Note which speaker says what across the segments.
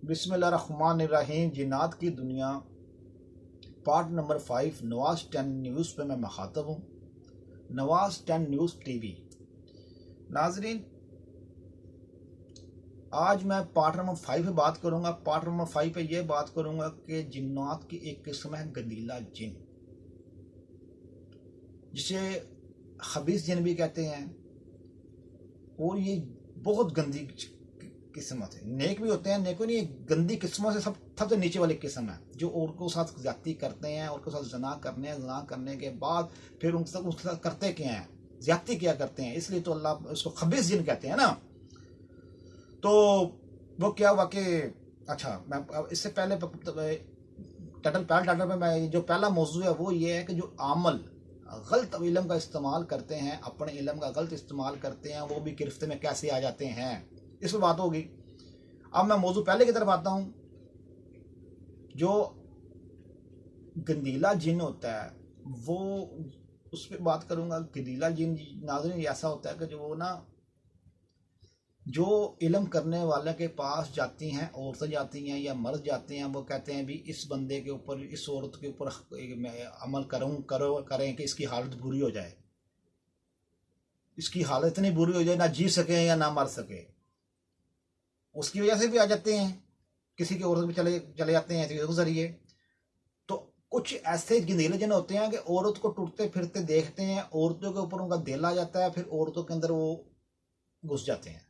Speaker 1: बिस्मिल्लाहिर्रहमानिर्रहीम। जिन्नात की दुनिया पार्ट नंबर 5 नवाज 10 न्यूज़ पे मैं मुखातब हूँ। Nawaz 10 news TV. नाजरीन, आज मैं पार्ट नंबर 5 पे बात करूँगा। पार्ट नंबर 5 पे ये बात करूँगा कि जिन्नात की एक किस्म है गंदीला जिन, जिसे खबीस जिन भी कहते हैं, और ये बहुत गंदी किस्मत है। नेक भी होते हैं, नेक नहीं, गंदी किस्मों से सबसे नीचे वाली किस्म है, जो औरतों के साथ ज्यादती करते हैं, औरतों के साथ जना करने के बाद फिर उनके साथ करते क्या हैं, ज्यादती क्या करते हैं। इसलिए तो अल्लाह उसको खबीस जिन कहते हैं ना। तो वो क्या हुआ कि अच्छा, मैं इससे पहले टाइटल पे मैं जो पहला मौजू है वो ये है कि जो आमल गलत इल्म का इस्तेमाल करते हैं, अपने इल्म का गलत इस्तेमाल करते हैं, वो भी गिरफ्त में कैसे आ जाते हैं, इस पर बात होगी। अब मैं मौजू पहले की तरफ आता हूं। जो गंदीला जिन होता है वो, उस पर बात करूंगा। गंदीला जिन नाज़रीन ऐसा होता है कि जो वो ना, जो इल्म करने वाले के पास जाती हैं, औरतें जाती हैं या मर्द जाते हैं, वो कहते हैं भी इस बंदे के ऊपर, इस औरत के ऊपर अमल करें कि इसकी हालत बुरी हो जाए, इसकी हालत इतनी बुरी हो जाए ना जी सके या ना मर सके। उसकी वजह से भी आ जाते हैं, किसी के औरत भी चले जाते हैं इसके जरिए। तो कुछ ऐसे गंदीले जिन होते हैं कि औरत को टूटते फिरते देखते हैं, औरतों के ऊपर उनका दिल आ जाता है, फिर औरतों के अंदर वो घुस जाते हैं।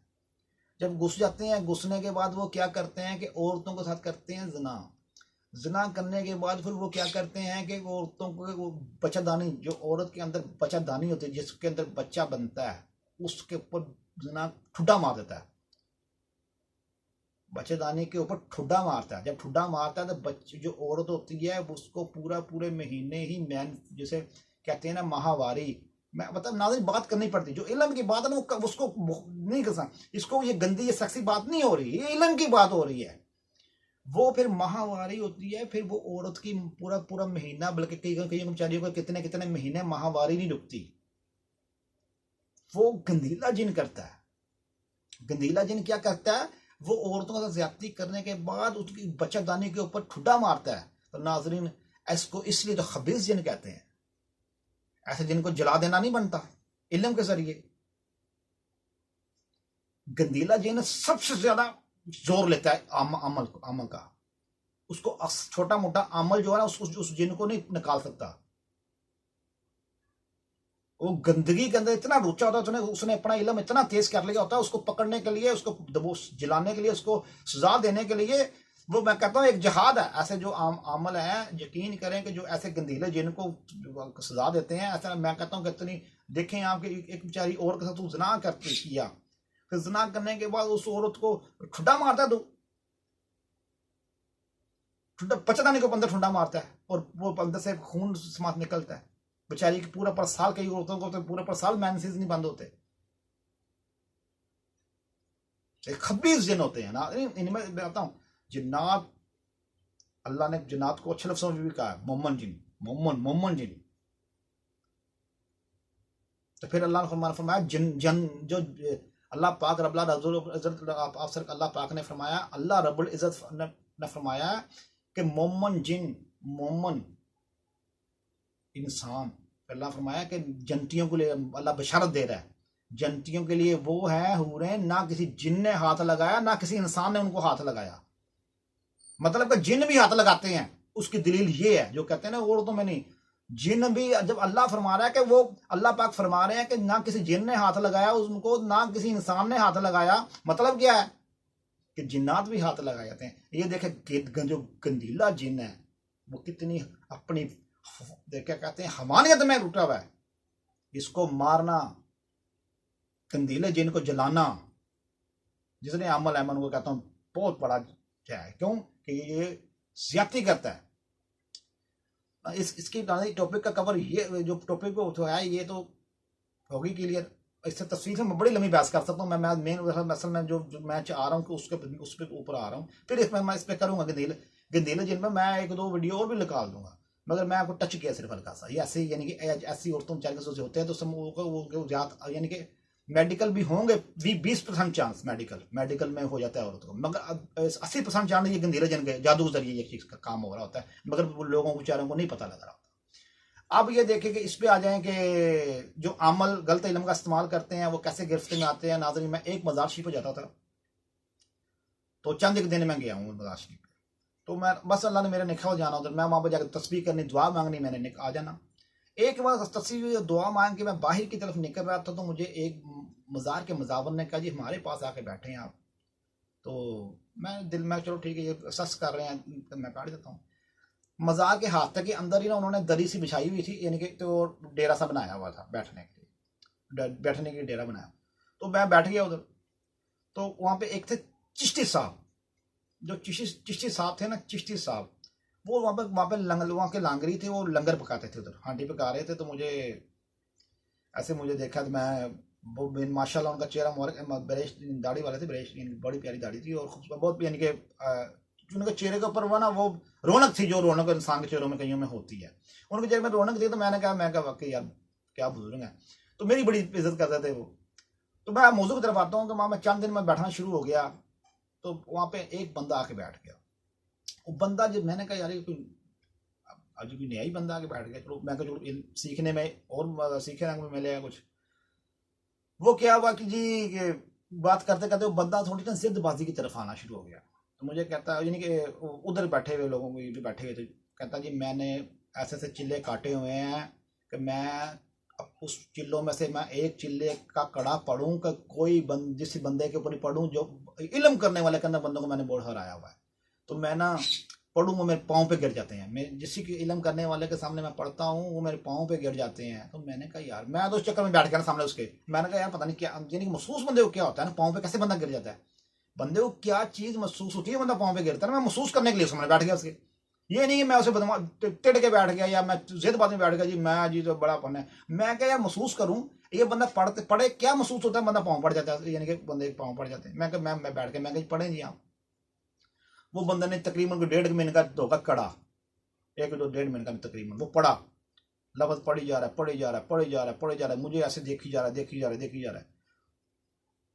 Speaker 1: जब घुस जाते हैं, घुसने के बाद वो क्या करते हैं कि औरतों के साथ करते हैं जिना करने के बाद फिर वो क्या करते हैं कि औरतों को बच्चादानी, जो औरत के अंदर बच्चादानी होती है, जिसके अंदर बच्चा बनता है, उसके ऊपर जिना ठुड्डा मार देता है। बच्चेदानी के ऊपर ठुड्डा मारता है। जब ठुड्डा मारता है तो बच्चे, जो औरत होती है उसको पूरे महीने ही मैन, जैसे कहते हैं ना, माहवारी, मैं मतलब नाज़रीन बात करनी पड़ती। जो इल्म की बात है ना, उसको नहीं कर सकता। इसको ये गंदी, ये सेक्सी बात नहीं हो रही, ये इल्म की बात हो रही है। वो फिर माहवारी होती है, फिर वो औरत की पूरा महीना, बल्कि कई बेचारियों को कितने कितने महीने माहवारी नहीं रुकती। वो गंदीला जिन करता है। गंदीला जिन क्या करता है, वो औरतों के साथ ज्यादती करने के बाद उसकी बच्चादानी के ऊपर ठुड्डा मारता है। तो नाजरीन, इसको इसलिए तो खबीस जिन कहते हैं। ऐसे जिन को जला देना नहीं बनता इल्म के जरिए। गंदीला जिन सबसे ज्यादा जोर लेता है अमल का। उसको छोटा मोटा अमल जो है ना, उस जिन को नहीं निकाल सकता। वो गंदगी के अंदर इतना रुचा होता है, उसने अपना इल्म इतना तेज कर लिया होता है, उसको पकड़ने के लिए, उसको जलाने के लिए, उसको सजा देने के लिए, वो मैं कहता हूँ एक जहाद है। ऐसे जो अमल है, यकीन करें कि जो ऐसे गंदीले जिनको सजा देते हैं, ऐसा मैं कहता हूँ कि इतनी देखें आप कि एक बेचारी औरत के साथ जना करके किया, फिर जना करने के बाद उस औरत को ठुड्डा मारता है, तो ठुड्डा पचदाने के अंदर ठुड्डा मारता है, और वो अंदर से खून समात निकलता है। बेचारी की पूरा पर साल, कई औरतों को तो पूरा पर साल मेंसेस नहीं बंद होते। खबीस जिन होते हैं ना। इनमें मैं बताता हूं, जिन्नात, अल्लाह ने जिन्नात को अच्छे लफ्जों में भी कहा है, मोमन जिन, मोमन जिन। तो फिर अल्लाह ने फरमाया जिन जन, जो अल्लाह पाक अल्लाह पाक ने फरमाया, अल्लाह रब्बुल इज्जत ने फरमाया कि मोमन जिन, मोमन इंसान। अल्लाह फरमाया कि जन्नतियों के लिए अल्लाह बशारत दे रहा है, जन्नतियों के लिए वो है हूरें, ना किसी जिन ने हाथ लगाया, ना किसी इंसान ने उनको हाथ लगाया। मतलब कि जिन भी हाथ लगाते हैं, उसकी दलील ये है, जो कहते हैं ना औरतों में नहीं, जिन भी, जब अल्लाह फरमा रहा है कि वो, अल्लाह पाक फरमा रहे हैं कि ना किसी जिन ने हाथ लगाया उनको, ना किसी इंसान ने हाथ लगाया। मतलब क्या है कि जिन्नात भी हाथ लगाए जाते हैं। ये देखे जो गंदीला जिन है, वो कितनी अपनी, क्या कहते हैं, हमानियत में रुटा हुआ है। इसको मारना, गंदीले जिन को जलाना, जिसने अमल अमन को कहता हूं बहुत बड़ा है। क्यों कि ये ज्यादती करता है। इसकी टॉपिक का कवर, ये जो टॉपिक तो है, ये तो होगी क्लियर। इससे तस्वीर से मैं बड़ी लंबी बहस कर सकता हूँ। मैं मेन असल में जो मैच आ रहा हूँ उसके ऊपर आ रहा हूँ। फिर इसमें मैं इस पर करूँगा गंदीले जिनमें मैं एक दो वीडियो और भी निकाल दूंगा, मगर मैं आपको टच किया सिर्फ हल्का सा। ये ऐसे, यानी कि ऐसी औरतों बेचारियों से होते हैं तो यानी कि मेडिकल भी होंगे भी 20% चांस मेडिकल में हो जाता है औरत को, मगर 80% चांस ये गंधीरा जन के जादू के जरिए ये चीज का काम हो रहा होता है, मगर वो लोगों को बेचारों को नहीं पता लग रहा होता। अब ये देखें कि इस पे आ जाएं कि जो अमल गलत इल्म का इस्तेमाल करते हैं वो कैसे गिरफ्त में आते हैं। नाज़रीन, मैं एक मज़ार शरीफ पे जाता था, तो चंद एक दिन में गया हूँ मज़ार शरीफ पे, तो मैं बस अल्लाह ने मेरा निकाह हो जाना उधर, मैं वहाँ पर जाकर तस्बीह करनी, दुआ मांगनी, मैंने आ जाना। एक बार तस्बीह दुआ मांग के मैं बाहर की तरफ निकल रहा था, तो मुझे एक मज़ार के मज़ावर ने कहा, जी हमारे पास आके बैठे हैं आप। तो मैं दिल में चलो ठीक है, ये सस कर रहे हैं तो मैं बैठ जाता हूँ। मज़ार के हाथ तक के अंदर ही ना उन्होंने दरी सी बिछाई हुई थी, यानी कि तो डेरा सा बनाया हुआ था बैठने के लिए डेरा बनाया। तो मैं बैठ गया उधर, तो वहाँ पे एक थे चिश्ती साहब, जो चिश्ती साहब थे ना, चिश्ती साहब, वो वहाँ पे वहाँ के लांगरी थे, वो लंगर पकाते थे, उधर हांडी पका रहे थे। तो मुझे देखा, तो मैं वो माशाल्लाह उनका चेहरा ब्रेश दाढ़ी वाले थे, ब्रेश बड़ी प्यारी दाढ़ी थी और खूबसूरत बहुत, यानी कि उनके चेहरे के ऊपर वो ना वो रौनक थी, जो रौनक इंसान के चेहरों में कईयों में होती है, उनके चेहरे में रौनक थी। तो मैं कहा वाकई यार क्या बुजुर्ग है, तो मेरी बड़ी इज्जत करते थे वो। तो मैं मौजू की तरफ आता हूँ कि वहाँ मैं चंद दिन में बैठना शुरू हो गया, तो वहाँ पे एक बंदा आके बैठ गया। वो बंदा, जब मैंने कहा यार ये कोई आज भी नया ही बंदा आके बैठ गया, चलो मैं चलो सीखने में और सीखने में मिलेगा कुछ। वो क्या हुआ कि जी कि बात करते करते वो बंदा थोड़ी ना जिद्दबाजी की तरफ आना शुरू हो गया। तो मुझे कहता, यानी कि उधर बैठे हुए लोगों को बैठे हुए थे, कहता जी मैंने ऐसे ऐसे चिल्ले काटे हुए हैं कि मैं अब उस चिल्लों में से मैं एक चिल्ले का कड़ा पढ़ूं कि कोई जिस बंदे के ऊपर ही पढ़ूं जो इल्म करने वाले के अंदर बंदों को मैंने बोल हराया हुआ है। तो मैं ना पढ़ूँ, वो मेरे पाँव पे गिर जाते हैं, मैं जिस की इल्म करने वाले के सामने मैं पढ़ता हूँ वो मेरे पाँव पे गिर जाते हैं। तो मैंने कहा यार, मैं तो उस चक्कर में बैठ गया ना सामने उसके, मैंने कहा यार पता नहीं क्या, यानी कि महसूस बंदे को क्या होता है ना, पाँव पे कैसे बंदा गिर जाता है, बंदे को क्या चीज़ महसूस होती है, बंदा पाँव पे गिरता है ना, मैं महसूस करने के लिए सामने बैठ गया उसके। ये नहीं कि मैं उसे टिड़ के बैठ गया या मैं जिदबाजी में बैठ गया, जी मैं जी तो बड़ा पन है, मैं क्या यार महसूस करूँ ये बंदा पढ़े क्या महसूस होता है, बंदा पाँव पड़ जाता है, यानी कि बंदे पाँव पड़ जाते हैं। मैं बैठ के मैं कहीं पढ़े जी आप। वो बंदे ने तकरीबन 1.5 महीने का धोखा कड़ा, 1 2 1.5 महीने का तकरीबन वो पढ़ा, लफ्ज पढ़ी जा रहा है, पढ़ी जा रहा है, पढ़ी जा रहा है, पढ़ी जा रहा है, मुझे ऐसे देखी जा रहा है, देखी जा रहा है, देखी जा रहा है।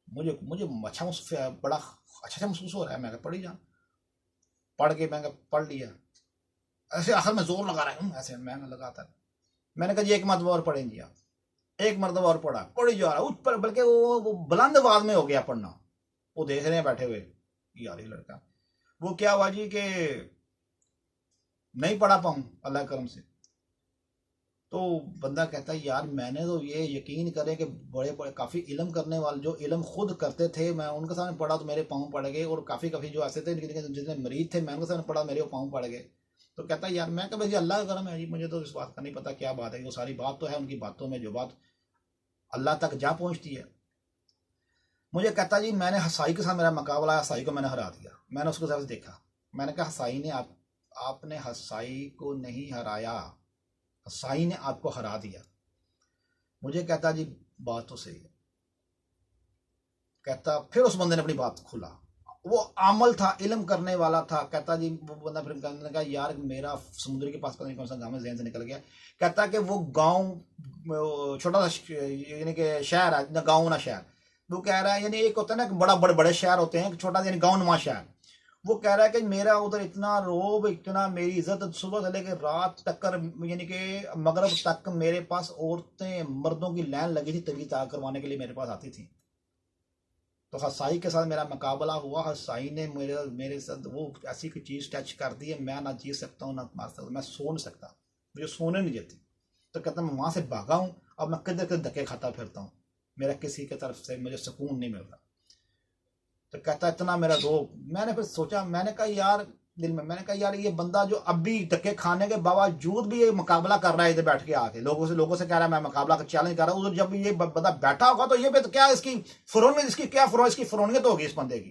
Speaker 1: मुझे मुझे अच्छा बड़ा अच्छा महसूस हो रहा है। मैं पढ़ी जा, पढ़ के मैं पढ़ लिया, ऐसे आखिर में जोर लगा रहा हूँ, ऐसे मैं लगाता। मैंने कहा जी एक मरतबा और पढ़ें जी आप। एक मरतबा और पढ़ा, पढ़ी जा रहा है ऊपर, बल्कि वो बुलंद आवाज में हो गया पढ़ना। वो देख रहे हैं बैठे हुए, यार ये लड़का, वो क्या हुआ जी कि नहीं पढ़ा पाऊँ अल्लाह करम से। तो बंदा कहता है यार मैंने तो ये यकीन करे कि बड़े बड़े काफ़ी इल्म करने वाले जो इल्म खुद करते थे, मैं उनके सामने पढ़ा तो मेरे पाँव पड़ गए, और काफ़ी काफ़ी जो ऐसे थे जितने मरीज थे मैं उनके सामने पढ़ा मेरे पाँव पड़ गए। तो कहता है यार, मैं कहा भाई अल्लाह का करम है जी, मुझे तो इस बात का नहीं पता क्या बात है, वो सारी बात तो है उनकी बातों में, जो बात अल्लाह तक जा पहुँचती है। मुझे कहता जी मैंने हसाई के साथ मेरा मुकाबला, हसाई को मैंने हरा दिया। मैंने उसको सबसे देखा, मैंने कहा हसाई ने आपने हसाई को नहीं हराया, हसाई ने आपको हरा दिया। मुझे कहता जी बात तो सही है। कहता फिर उस बंदे ने अपनी बात खुला, वो आमल था, इल्म करने वाला था। कहता जी वो बंदा फिर कहने लगा यार मेरा समुद्र के पास पता नहीं कौन सा गाँव है, जहन से निकल गया। कहता कि वो गाँव छोटा सा यानी कि शहर है ना, गाँव ना शहर। वो कह रहा है, यानी एक होता है ना बड़ा बड़े बड़े शहर होते हैं, छोटा यानी गाँव नुमा शहर। वो कह रहा है कि मेरा उधर इतना रोब, इतना मेरी इज्जत सुबह से लेकर रात तक कर, यानी कि मगरब तक मेरे पास औरतें मर्दों की लाइन लगी थी तबीयत करवाने के लिए मेरे पास आती थी। तो हसाई के साथ मेरा मुकाबला हुआ, हसाई ने मेरे साथ वो ऐसी कोई चीज़ टच कर दी है, मैं ना जी सकता हूँ ना मार सकता, मैं सो नहीं सकता, मुझे सोने नहीं देती। तो कहता मैं वहाँ से भागा हूँ, अब मैं किधर किधर धक्के खाता फिरता हूँ, मेरा किसी की तरफ से मुझे सुकून नहीं मिल रहा। तो कहता इतना मेरा रोब। मैंने फिर सोचा, मैंने कहा यार दिल में, मैंने कहा यार ये बंदा जो अभी धक्के खाने के बावजूद भी ये मुकाबला कर रहा है, इधर बैठ के आके लोगों से कह रहा है मैं मुकाबला का चैलेंज कर रहा हूँ, उधर जब ये बंदा बैठा होगा तो ये तो क्या इसकी इसकी फुरौनियत होगी इस बंदे की।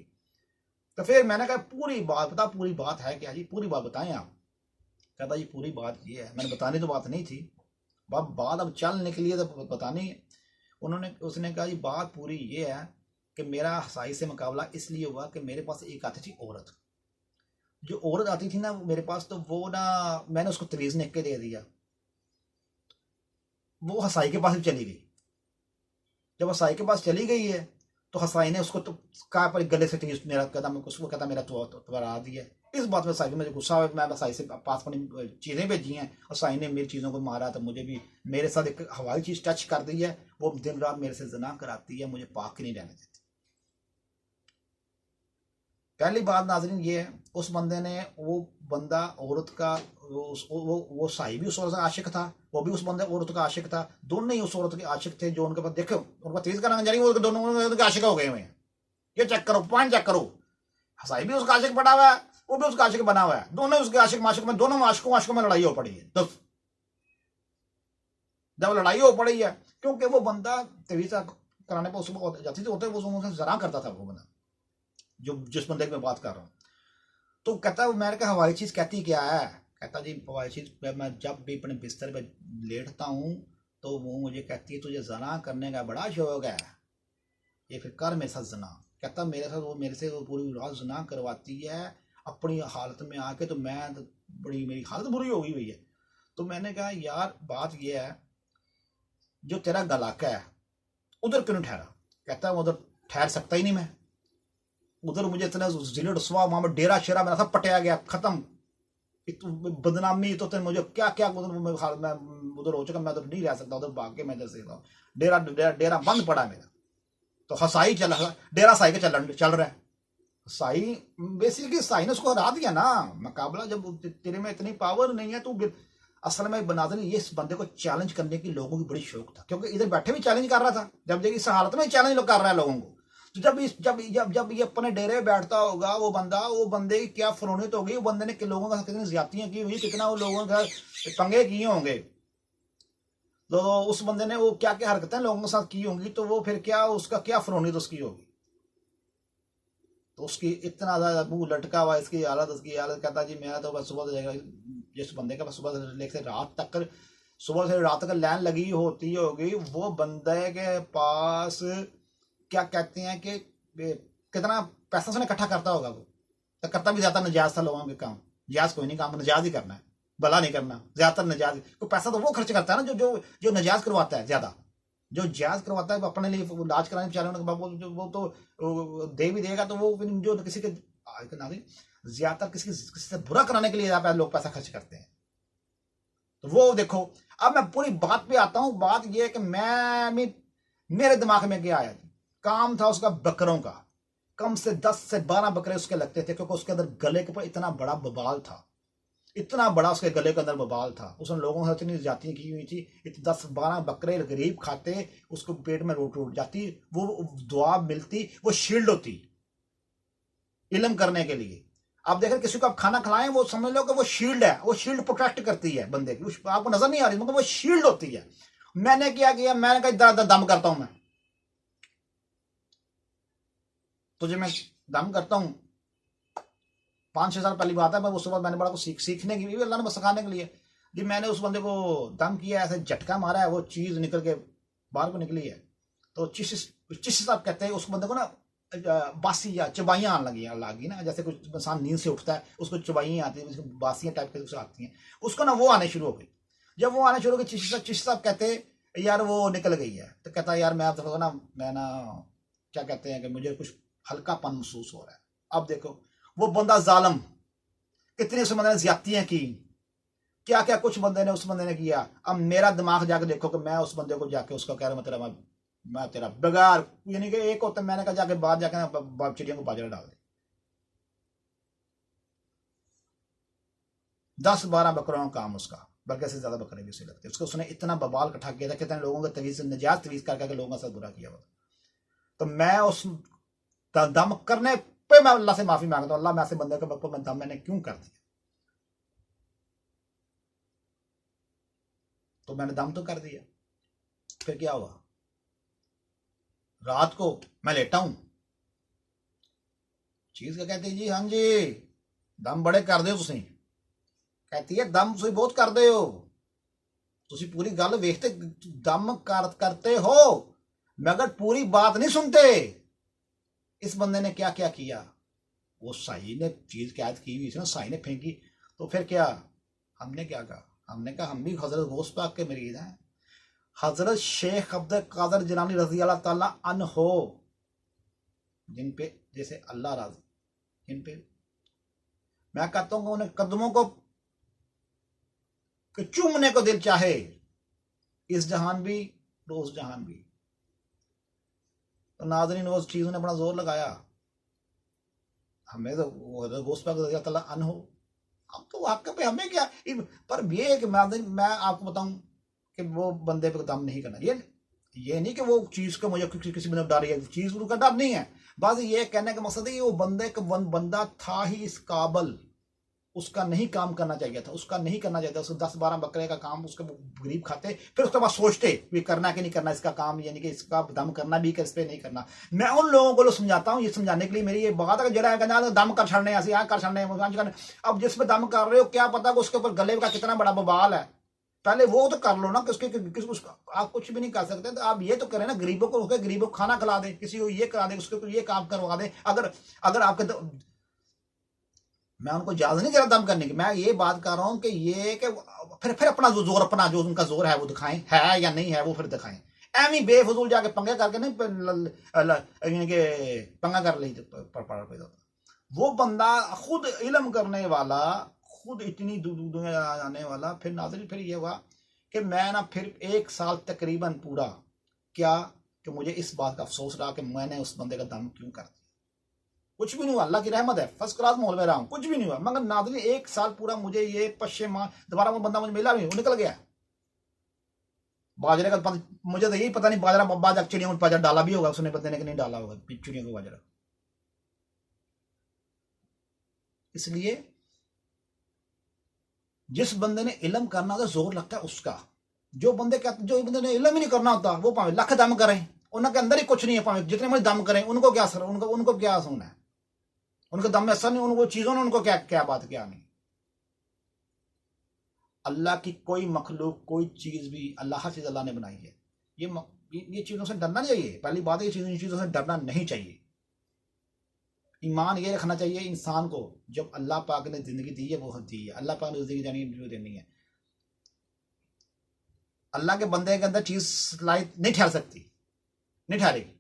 Speaker 1: तो फिर मैंने कहा पूरी बात बता, पूरी बात है क्या जी, पूरी बात बताएं आप। कहता जी पूरी बात ये है, मैंने बतानी तो बात नहीं थी, बात अब चल निकली है तो बतानी है। उसने कहा जी बात पूरी ये है कि मेरा हसाई से मुकाबला इसलिए हुआ कि मेरे पास एक आती थी औरत, जो औरत आती थी ना मेरे पास, तो वो ना मैंने उसको तवीज़ लिख के दे दिया, वो हसाई के पास भी चली गई। जब हसाई के पास चली गई है तो हसाई ने उसको तो कहा पर गले से ठीक मेरा कदम, उसको कहता मेरा तो आ दिया। इस बात में हसाई को मुझे गुस्सा हुआ, मैं हसाई से पास अपनी चीज़ें भेजी हैं, हसाई ने मेरी चीज़ों को मारा तो मुझे भी मेरे साथ एक हवाई चीज़ टच कर दी है, वो दिन रात मेरे से जना कराती है, मुझे पाक नहीं रहने देती। पहली बात नाज़रीन ये है, उस बंदे ने, वो बंदा औरत का, वो साई भी उस औरत का आशिक था, वो भी उस बंदे औरत का आशिक था, दोनों ही उस औरत के आशिक थे। जो उनके पास देखो उनका तेज करना जानी, वो दोनों उनके आशिक हो गए हुए हैं। ये चेक करो, पॉइंट चेक करो, हसाई भी उसका आशिक पड़ा हुआ है, वो भी उसका आशिक बना हुआ है, दोनों उसके आशिक माशिक में, दोनों आशिकों में लड़ाई हो पड़ी है। तो जब लड़ाई हो पड़ी है, क्योंकि वो बंदा तवीज़ कराने पर उसको जाती थी, होते जरा करता था वो बंदा, जो जिस बंदे की मैं बात कर रहा हूँ। तो कहता है, मैंने कहा हवाई चीज़ कहती क्या है? कहता जी हवाई चीज़, मैं जब भी अपने बिस्तर पे लेटता हूँ तो वो मुझे कहती है तुझे जना करने का बड़ा शौक है, ये फिर कर मेरे साथ जना। कहता मेरे साथ वो पूरी रात जना करवाती है अपनी हालत में आके, तो मैं तो बड़ी, मेरी हालत बुरी हो गई हुई है। तो मैंने कहा यार बात ये है, जो तेरा गलाका है उधर क्यों नहीं ठहरा? कहता उधर ठहर सकता ही नहीं मैं, उधर मुझे इतना जिले रसवा, वहां पर डेरा शेरा मेरा सब पटिया गया, खत्म, बदनामी तो मुझे क्या क्या मैं उधर हो चुका, मैं उधर नहीं रह सकता, उधर भाग के मैं इधर से डेरा डेरा डेरा बंद पड़ा मेरा। तो हसाई चल, डेरा साई के चल रहा है, साई बेसिकली साई ने उसको हरा दिया ना मुकाबला। जब तेरे में इतनी पावर नहीं है तो असल में बनादर ने इस बंदे को चैलेंज करने की लोगों की बड़ी शौक था, क्योंकि इधर बैठे भी चैलेंज कर रहा था, जब देखिए इस हालत में चैलेंज कर रहा है लोगों को। तो जब ये अपने डेरे में बैठता होगा वो बंदा, वो बंदे की क्या फरोनियत होगी, वो बंदे ने लोगों का कितनी ज्यादतियां की हुई, कितना वो लोगों का पंगे किए होंगे, तो उस बंदे ने वो क्या क्या हरकतें लोगों के साथ की होंगी, तो वो फिर क्या उसका क्या फरोनियत उसकी होगी। तो उसकी इतना ज्यादा मुंह लटका हुआ, इसकी हालत उसकी हालत, कहता जी मैं तो बस सुबह से, जिस बंदे का सुबह से लेकर रात तक, सुबह से रात तक लाइन लगी होती होगी, वो बंदे के पास क्या कहते हैं कि कितना पैसा उसने इकट्ठा करता होगा, वो तो करता भी ज्यादा नजायज था लोगों के काम, जायज कोई नहीं काम, नजायज ही करना है, भला नहीं करना, ज्यादातर नजायज। तो पैसा तो वो खर्च करता है ना जो नजायज करवाता है, ज्यादा जो जायज करवाता है अपने लिए इलाज कराने बेचारे, वो तो दे भी देगा, तो वो जो किसी के ज्यादातर किसी से बुरा कराने के लिए लोग पैसा खर्च करते हैं। तो वो देखो, अब मैं पूरी बात पे आता हूं। बात ये है कि मेरे दिमाग में क्या आया, काम था उसका बकरों का, कम से 10 से 12 बकरे उसके लगते थे, क्योंकि उसके अंदर गले के ऊपर इतना बड़ा बबाल था, इतना बड़ा उसके गले के अंदर बबाल था, उसने लोगों से इतनी जातियां की हुई थी, 10-12 बकरे गरीब खाते, उसको पेट में रोट रोट जाती, वो दुआ मिलती, वो शील्ड होती इल्म करने के लिए। आप देखें किसी को आप खाना खिलाएं, वो समझ लो कि वो शील्ड है, वो शील्ड प्रोटेक्ट करती है बंदे की, आपको नजर नहीं आ रही मगर वो शील्ड होती है। मैंने क्या किया, मैंने कहा इधर दम करता हूं, मैं तुझे मैं दम करता हूं। 5-6 साल पहली बात है, मैं उस बाद मैंने बड़ा कुछ सीखने की भी, अल्लाह ने बस सिखाने के लिए जी, मैंने उस बंदे को दम किया, ऐसे झटका मारा है, वो चीज निकल के बाहर को निकली है। तो चिश साहब कहते हैं उस बंदे को ना बासी या चबाइयाँ आने लगी ना, जैसे कुछ इंसान नींद से उठता है उसको चबाइयाँ आती है, बासियाँ टाइप के आती हैं, उसको ना वो आने शुरू हो गई। जब वो आने शुरू हो गई, चिश साहब कहते यार वो निकल गई है। तो कहता यार मैं आप ना, मैं ना क्या कहते हैं कि मुझे कुछ हल्कापन महसूस हो रहा है। अब देखो वो बंदा जालम, कितनी उस बंदे ने ज्यादतियां की, क्या क्या कुछ बंदे ने उस बंदे ने किया। अब मेरा दिमाग जाके देखो कि मैं उस बंदे को जाके उसका कह रहा हूँ मैं तेरा बेगार, यानी कि एक होता मैंने कहा जाके बाहर जाके चिड़ियों को बाजरा डाल दे। 10-12 बकरों का काम उसका, बल्कि से ज्यादा बकरे भी उसे लगते, उसको उसने इतना बवाल इकट्ठा किया था, कितने लोगों का तवीज नजायज तवीज करके लोगों का साथ बुरा किया हुआ। तो मैं उस दम करने पे मैं अल्लाह से माफी मांगता हूँ, अल्लाह मैं ऐसे बंदे के बक मैं दम मैंने क्यों कर दिया। तो मैंने दम तो कर दिया, फिर क्या हुआ, रात को मैं लेटा हूं, चीज क्या कहती जी, हाँ जी दम बड़े कर दो तुसी, कहती है दम तुसी बहुत कर दे हो, तुसी पूरी गल वेखते दम करते हो मगर पूरी बात नहीं सुनते। इस बंदे ने क्या क्या किया, वो साई ने चीज कैद की हुई थी ना, साई ने फेंकी, तो फिर क्या हमने क्या कहा, हमने कहा हम भी हजरत गौस पाक के मरीज हैं, हजरत शेख अब्दुल कादर जिलानी रजी अल्लाह ताला अन्हो, जिन पे जैसे अल्लाह राजी, जिन पे मैं कहता हूँ उन्हें कदमों को चूमने को दिल चाहे, इस जहान भी तो उस जहान भी। तो नाज़रीन उस चीज़ों ने बड़ा जोर लगाया हमें, तो गोश्त पाक रज़ी अल्लाह ताला अन्हो, अब तो आपके पे हमें क्या। पर ये कि मैं आपको बताऊं कि वो बंदे पे दम नहीं करना, ये नहीं कि वो चीज़ को मुझे किसी ने डर है, चीज़ का डर नहीं है। बस ये कहने का मकसद है कि वो बंदा था ही इस काबल, उसका नहीं काम करना चाहिए था, उसका नहीं करना चाहिए था। उसको 10-12 बकरे का काम उसके गरीब खाते, फिर उसके बाद सोचते भी करना कि नहीं करना इसका काम, यानी कि इसका दम करना भी कि इस पर नहीं करना। मैं उन लोगों को समझाता हूँ, ये समझाने के लिए मेरी ये बात है कि जरा कहना दम कर छड़ने, ऐसे यहाँ कर छड़ने। अब जिस पे दम कर रहे हो क्या पता उसके ऊपर गले का कितना बड़ा बवाल है, पहले वो तो कर लो ना। आप कुछ भी नहीं कर सकते तो आप ये तो करें ना, गरीबों को खाना खिला दे, किसी को ये करा दे, उसको ये काम करवा दे। अगर आपके मैं उनको इजाजत नहीं दे रहा दम करने की, मैं ये बात कर रहा हूं कि ये कि फिर अपना जो उनका जोर है वो दिखाएं, है या नहीं है वो फिर दिखाएं। एम ही बेफजूल जाके पंगे करके नहीं पंगा कर ली वो बंदा खुद इल्म करने वाला, खुद इतनी दुनिया आने वाला। फिर नाज़रीन फिर ये हुआ कि मैं ना फिर 1 साल तकरीबन पूरा क्या कि मुझे इस बात का अफसोस रहा कि मैंने उस बंदे का दम क्यों कर दिया। कुछ भी नहीं हुआ, अल्लाह की रहमत है, फर्स्ट क्लास माहौल में रहा हूं, कुछ भी नहीं हुआ। मगर नाज़रीन 1 साल पूरा मुझे ये पश्चिमा दोबारा वो बंदा मुझे मिला नहीं, वो निकल गया। बाजरे का मुझे तो यही पता नहीं, बाजरा चिड़ियों को बाजरा डाला भी होगा उसने, पता नहीं कि नहीं डाला होगा चिड़ियों को बाजरा। इसलिए जिस बंदे ने इल्म करना होता जोर लगता है उसका। जो बंदे ने इल्म ही नहीं करना होता वो भावे लख दम करें, उनके अंदर ही कुछ नहीं है, भावे जितने मर्जी दम करें, उनको क्या असर, उनको क्या सुनना है, उनके दम में असर नहीं, उनको चीजों ने उनको क्या बात क्या नहीं। अल्लाह की कोई मखलूक कोई चीज भी अल्लाह चीज अल्लाह ने बनाई है, ये चीजों से डरना नहीं चाहिए। पहली बात है ये चीजों से डरना नहीं चाहिए। ईमान ये रखना चाहिए इंसान को, जब अल्लाह पाक ने जिंदगी दी है वो दी है, अल्लाह पाक ने जिंदगी देनी है। अल्लाह के बंदे के अंदर चीज लाई नहीं ठहर सकती, नहीं ठहरेगी।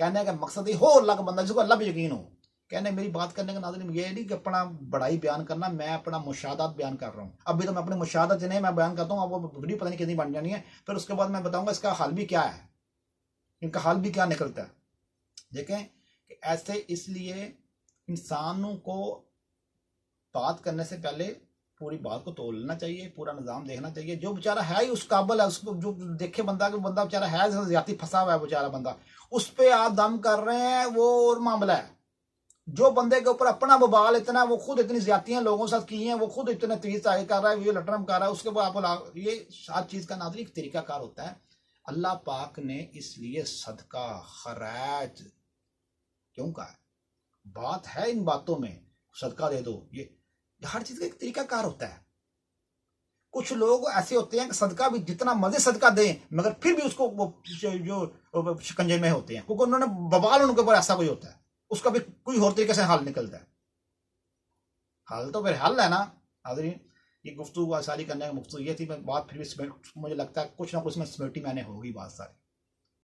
Speaker 1: कहने का मकसद ही हो अल्लाह का बंदा जिसको अल्लाह पे यकीन हो। कहने मेरी बात करने का नाज़रीन ये नहीं कि अपना बड़ाई बयान करना, मैं अपना मुशाहदात बयान कर रहा हूँ। अभी तो मैं अपने मुशाहदात जिन्हें मैं बयान करता हूँ, अब वो वीडियो पता नहीं कितनी बन जानी है, फिर उसके बाद मैं बताऊंगा इसका हल भी क्या है, इनका हल भी क्या निकलता है। देखें कि ऐसे इसलिए इंसानों को बात करने से पहले पूरी बात को तोल लेना चाहिए, पूरा निज़ाम देखना चाहिए। जो बेचारा है ही उस काबल है, उसको जो देखे बंदा बेचारा है ज्यादा फंसा हुआ है बेचारा बंदा, उस पर आप दम कर रहे हैं वो और मामला है। जो बंदे के ऊपर अपना बबाल इतना, वो खुद इतनी ज्यादतियां लोगों के साथ की हैं, वो खुद इतने तेज आगे कर रहा है, ये लटरम कर रहा है, उसके बाद आप ये हर चीज का नाज़रीन एक तरीकाकार होता है। अल्लाह पाक ने इसलिए सदका खैरात क्यों कहा है, बात है इन बातों में, सदका दे दो, ये हर चीज का एक तरीकाकार होता है। कुछ लोग ऐसे होते हैं कि सदका भी जितना मर्जी सदका दें मगर फिर भी उसको जो शिकंजे में होते हैं, क्योंकि उन्होंने बवाल उनके ऊपर ऐसा कोई होता है, उसका भी कोई और तरीके से हल निकलता है। हल तो फिर हल है ना नाज़रीन। ये गुफ्तगू सारी करने का मकसद ये थी, मैं बात फिर भी मुझे लगता है कुछ ना कुछ में स्मृति मैंने होगी बात सारी।